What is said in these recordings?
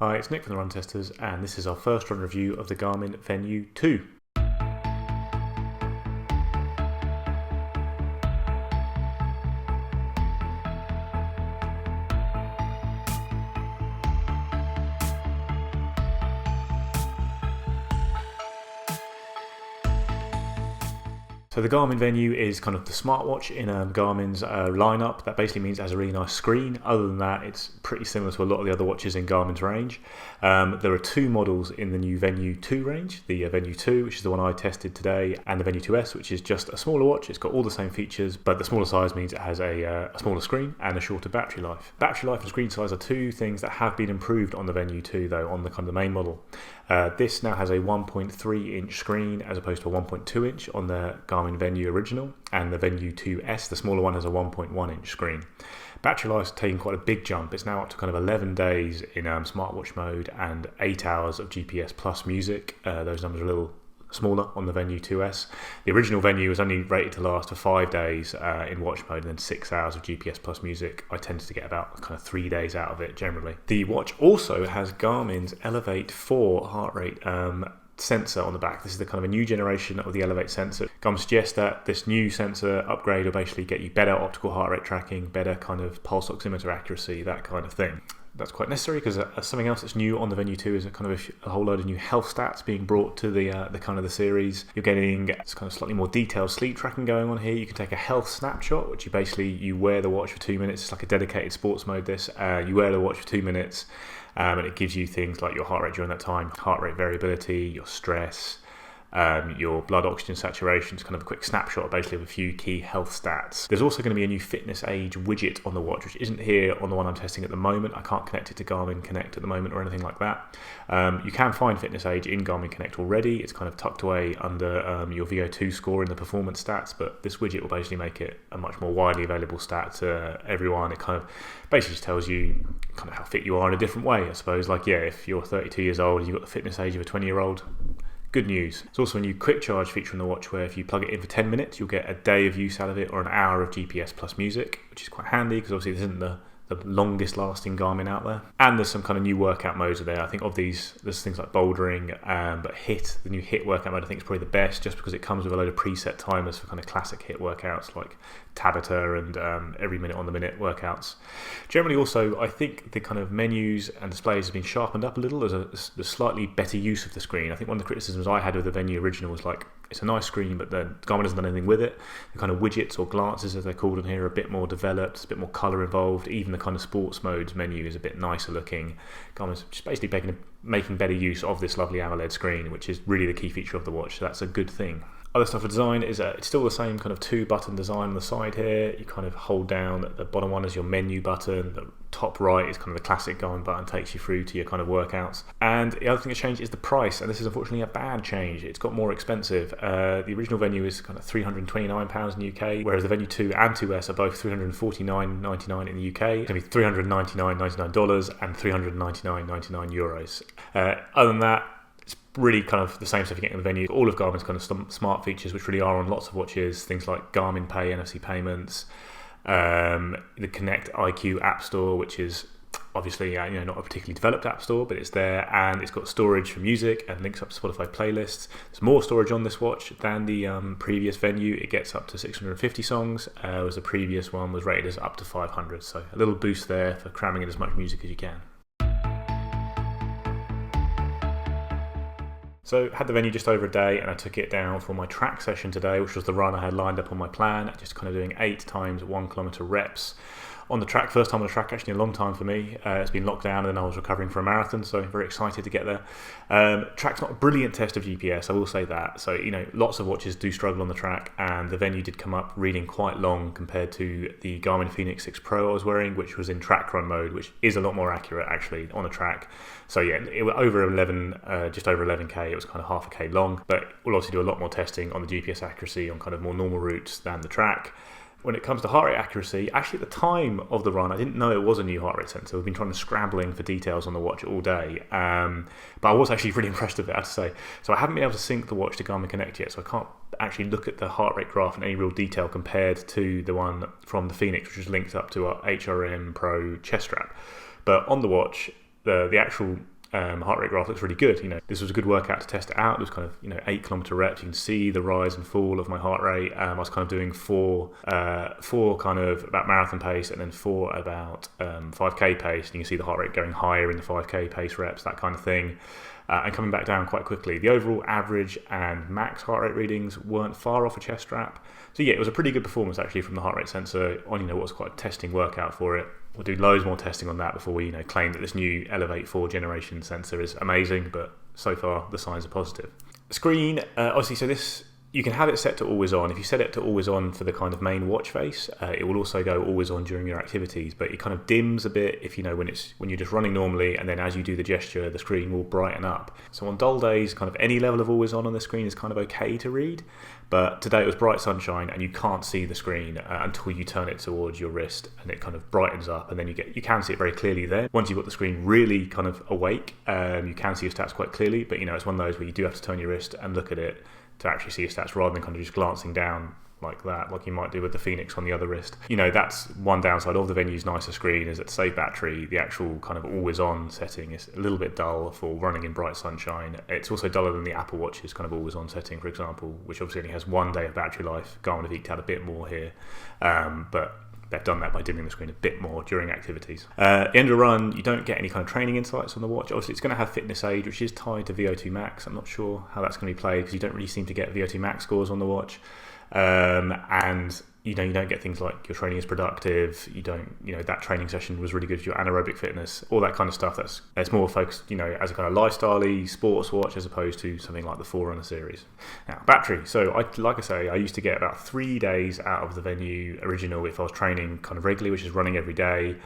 Hi, it's Nick from the Run Testers, and this is our first run review of the Garmin Venu 2. So the Garmin Venu is kind of the smartwatch in Garmin's lineup. That basically means it has a really nice screen. Other than that, it's pretty similar to a lot of the other watches in Garmin's range. There are two models in the new Venu 2 range. The Venu 2, which is the one I tested today, and the Venu 2S, which is just a smaller watch. It's got all the same features, but the smaller size means it has a smaller screen and a shorter battery life. Battery life and screen size are two things that have been improved on the Venu 2, though, on the kind of the main model. This now has a 1.3 inch screen as opposed to a 1.2 inch on the Garmin Venu original, and the Venu 2S, the smaller one, has a 1.1 inch screen. Battery life's taken quite a big jump. It's now up to kind of 11 days in smartwatch mode and 8 hours of GPS plus music. Those numbers are a little smaller on the Venu 2S. The original Venu was only rated to last for 5 days in watch mode and then 6 hours of GPS plus music. I tended to get about kind of 3 days out of it generally. The watch also has Garmin's Elevate 4 heart rate sensor on the back. This is the kind of a new generation of the Elevate sensor. Garmin suggests that this new sensor upgrade will basically get you better optical heart rate tracking, better kind of pulse oximeter accuracy, that kind of thing. That's quite necessary because something else that's new on the Venu 2 is a kind of a whole load of new health stats being brought to the kind of the series. You're getting kind of slightly more detailed sleep tracking going on here. You can take a health snapshot, which you wear the watch for 2 minutes. It's like a dedicated sports mode. You wear the watch for 2 minutes, and it gives you things like your heart rate during that time, heart rate variability, your stress, your blood oxygen saturation. It's kind of a quick snapshot basically of a few key health stats. There's also going to be a new fitness age widget on the watch, which isn't here on the one I'm testing at the moment. I can't connect it to Garmin Connect at the moment or anything like that. You can find fitness age in Garmin Connect already. It's kind of tucked away under your VO2 score in the performance stats, but this widget will basically make it a much more widely available stat to everyone. It kind of basically just tells you kind of how fit you are in a different way, I suppose. Like, yeah, if you're 32 years old and you've got the fitness age of a 20-year-old, good news. There's also a new quick charge feature on the watch where if you plug it in for 10 minutes, you'll get a day of use out of it or an hour of GPS plus music, which is quite handy because obviously this isn't the longest lasting Garmin out there. And there's some kind of new workout modes there. I think of these, there's things like bouldering, but the new HIIT workout mode I think is probably the best just because it comes with a load of preset timers for kind of classic HIIT workouts like Tabata and every minute on the minute workouts. Generally also, I think the kind of menus and displays have been sharpened up a little. There's a slightly better use of the screen. I think one of the criticisms I had with the Venu original was like, it's a nice screen, but the Garmin hasn't done anything with it. The kind of widgets or glances, as they're called in here, are a bit more developed. There's a bit more colour involved. Even the kind of sports modes menu is a bit nicer looking. Garmin's just basically making better use of this lovely AMOLED screen, which is really the key feature of the watch. So that's a good thing. Other stuff for design is it's still the same kind of 2-button design on the side here. You kind of hold down the bottom one as your menu button. The top right is kind of the classic Garmin button, takes you through to your kind of workouts. And the other thing that's changed is the price, and this is unfortunately a bad change. It's got more expensive. The original Venu is kind of £329 in the UK, whereas the Venu 2 and 2S are both $349.99 in the UK. It's going to be $399.99 and €399.99 euros. Other than that, it's really kind of the same stuff you get in the Venu. All of Garmin's kind of smart features, which really are on lots of watches, things like Garmin Pay, NFC payments, the Connect IQ App Store, which is obviously not a particularly developed app store, but it's there, and it's got storage for music and links up to Spotify playlists. There's more storage on this watch than the previous Venu. It gets up to 650 songs, whereas the previous one was rated as up to 500. So a little boost there for cramming in as much music as you can. So I had the Venu just over a day, and I took it down for my track session today, which was the run I had lined up on my plan, just kind of doing 8 times 1 kilometer reps on the track. First time on the track, actually a long time for me. It's been locked down and then I was recovering for a marathon, so very excited to get there. Track's not a brilliant test of GPS, I will say that. So lots of watches do struggle on the track, and the Venu did come up reading quite long compared to the Garmin Fenix 6 Pro I was wearing, which was in track run mode, which is a lot more accurate actually on a track. So yeah, it was over 11, just over 11k. It was kind of half a k long, but we'll obviously do a lot more testing on the GPS accuracy on kind of more normal routes than the track. When it comes to heart rate accuracy, actually at the time of the run, I didn't know it was a new heart rate sensor. We've been trying to scrambling for details on the watch all day, but I was actually really impressed with it, I have to say. So I haven't been able to sync the watch to Garmin Connect yet, so I can't actually look at the heart rate graph in any real detail compared to the one from the Fenix, which is linked up to our HRM Pro chest strap. But on the watch, the actual heart rate graph looks really good. This was a good workout to test it out. It was kind of 8-kilometer reps. You can see the rise and fall of my heart rate. I was kind of doing four kind of about marathon pace, and then 4 about 5k pace. And you can see the heart rate going higher in the 5k pace reps, that kind of thing, and coming back down quite quickly. The overall average and max heart rate readings weren't far off a chest strap. So yeah, it was a pretty good performance actually from the heart rate sensor on what was quite a testing workout for it. We'll do loads more testing on that before we claim that this new Elevate 4 generation sensor is amazing, but so far the signs are positive. Screen, obviously, so this, you can have it set to always on. If you set it to always on for the kind of main watch face, it will also go always on during your activities, but it kind of dims a bit if when you're just running normally, and then as you do the gesture, the screen will brighten up. So on dull days, kind of any level of always on the screen is kind of okay to read, but today it was bright sunshine and you can't see the screen until you turn it towards your wrist, and it kind of brightens up, and then you can see it very clearly there. Once you've got the screen really kind of awake, you can see your stats quite clearly, but it's one of those where you do have to turn your wrist and look at it to actually see your stats, rather than kind of just glancing down like that, like you might do with the Phoenix on the other wrist. That's one downside of the Venu's nicer screen, is that to save battery, the actual kind of always on setting is a little bit dull for running in bright sunshine. It's also duller than the Apple Watch's kind of always on setting, for example, which obviously only has 1 day of battery life. Garmin have eked out a bit more here, but they've done that by dimming the screen a bit more during activities. At the end of a run, you don't get any kind of training insights on the watch. Obviously, it's going to have fitness aid, which is tied to VO2 max. I'm not sure how that's going to be played, because you don't really seem to get VO2 max scores on the watch. And you don't get things like your training is productive. You don't, that training session was really good for your anaerobic fitness, all that kind of stuff. It's more focused, as a kind of lifestyle-y sports watch, as opposed to something like the Forerunner series. Now, battery. So, like I say, I used to get about 3 days out of the Venu original if I was training kind of regularly, which is running every day.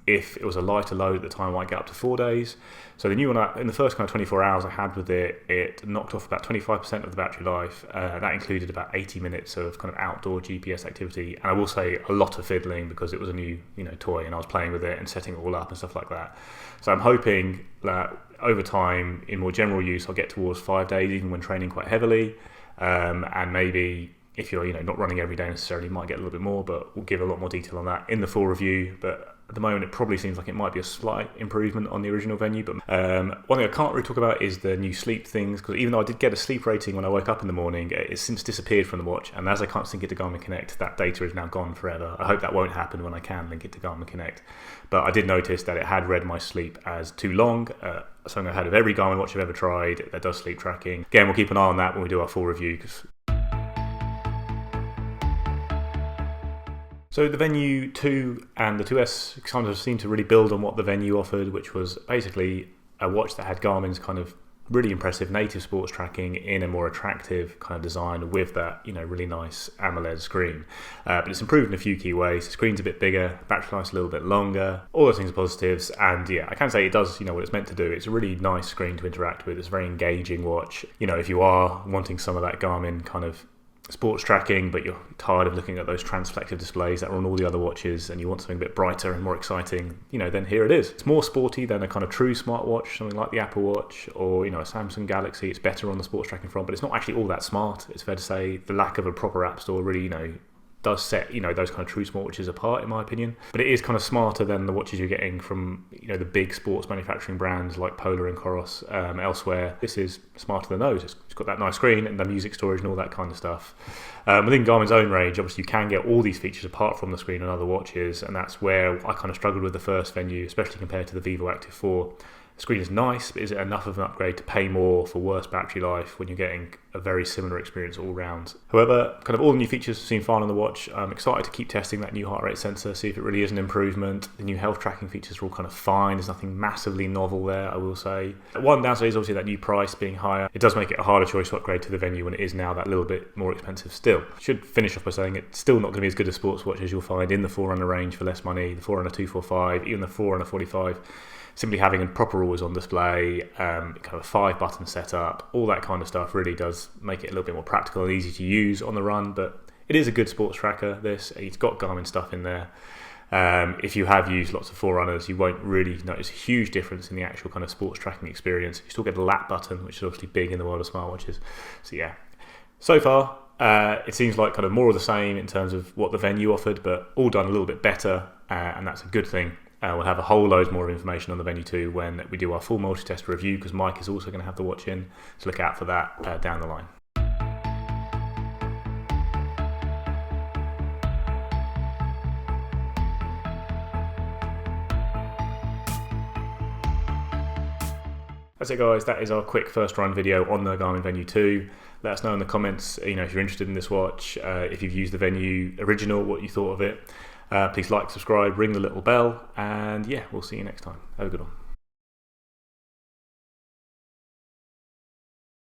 If it was a lighter load at the time, I might get up to 4 days. So the new one, in the first kind of 24 hours I had with it, it knocked off about 25% of the battery life. That included about 80 minutes of kind of outdoor GPS activity, and I will say a lot of fiddling, because it was a new toy and I was playing with it and setting it all up and stuff like that. So I'm hoping that over time, in more general use, I'll get towards 5 days, even when training quite heavily, and maybe if you're not running every day necessarily, you might get a little bit more, but we'll give a lot more detail on that in the full review. But at the moment, it probably seems like it might be a slight improvement on the original Venu. But one thing I can't really talk about is the new sleep things, because even though I did get a sleep rating when I woke up in the morning, it's since disappeared from the watch, and as I can't sync it to Garmin Connect, that data is now gone forever. I hope that won't happen when I can link it to Garmin Connect. But I did notice that it had read my sleep as too long, something I had of every Garmin watch I've ever tried that does sleep tracking. Again, we'll keep an eye on that when we do our full review. So the Venu 2 and the 2S kind of seemed to really build on what the Venu offered, which was basically a watch that had Garmin's kind of really impressive native sports tracking in a more attractive kind of design with that, really nice AMOLED screen. But it's improved in a few key ways. The screen's a bit bigger, battery life's a little bit longer, all those things are positives. And yeah, I can say it does, what it's meant to do. It's a really nice screen to interact with. It's a very engaging watch. If you are wanting some of that Garmin kind of sports tracking, but you're tired of looking at those transflective displays that are on all the other watches, and you want something a bit brighter and more exciting, then here it is. It's more sporty than a kind of true smartwatch, something like the Apple Watch or a Samsung Galaxy. It's better on the sports tracking front, but it's not actually all that smart. It's fair to say the lack of a proper app store really does set those kind of true smartwatches apart, in my opinion. But it is kind of smarter than the watches you're getting from the big sports manufacturing brands like Polar and Coros elsewhere. This is smarter than those. It's got that nice screen and the music storage and all that kind of stuff. Within Garmin's own range, obviously you can get all these features apart from the screen on other watches, and that's where I kind of struggled with the first Venu, especially compared to the Vivo Active 4. The screen is nice, but is it enough of an upgrade to pay more for worse battery life when you're getting a very similar experience all round? However, kind of all the new features seem fine on the watch. I'm excited to keep testing that new heart rate sensor, see if it really is an improvement. The new health tracking features are all kind of fine. There's nothing massively novel there, I will say. One downside is obviously that new price being higher. It does make it a harder choice to upgrade to the Venu when it is now that little bit more expensive still. Should finish off by saying it's still not going to be as good a sports watch as you'll find in the Forerunner range for less money, the Forerunner 245, even the Forerunner 45. Simply having a proper always on display, kind of a 5-button setup, all that kind of stuff really does make it a little bit more practical and easy to use on the run. But it is a good sports tracker, this. It's got Garmin stuff in there. If you have used lots of Forerunners, you won't really notice a huge difference in the actual kind of sports tracking experience. You still get the lap button, which is obviously big in the world of smartwatches. So yeah, so far it seems like kind of more of the same in terms of what the Venu offered, but all done a little bit better, and that's a good thing. We'll have a whole load more information on the Venu 2 when we do our full multi-test review, because Mike is also going to have the watch in, so look out for that down the line. That's it guys, that is our quick first run video on the Garmin Venu 2. Let us know in the comments, if you're interested in this watch, if you've used the Venu original, what you thought of it. Please like, subscribe, ring the little bell, and yeah, we'll see you next time. Have a good one.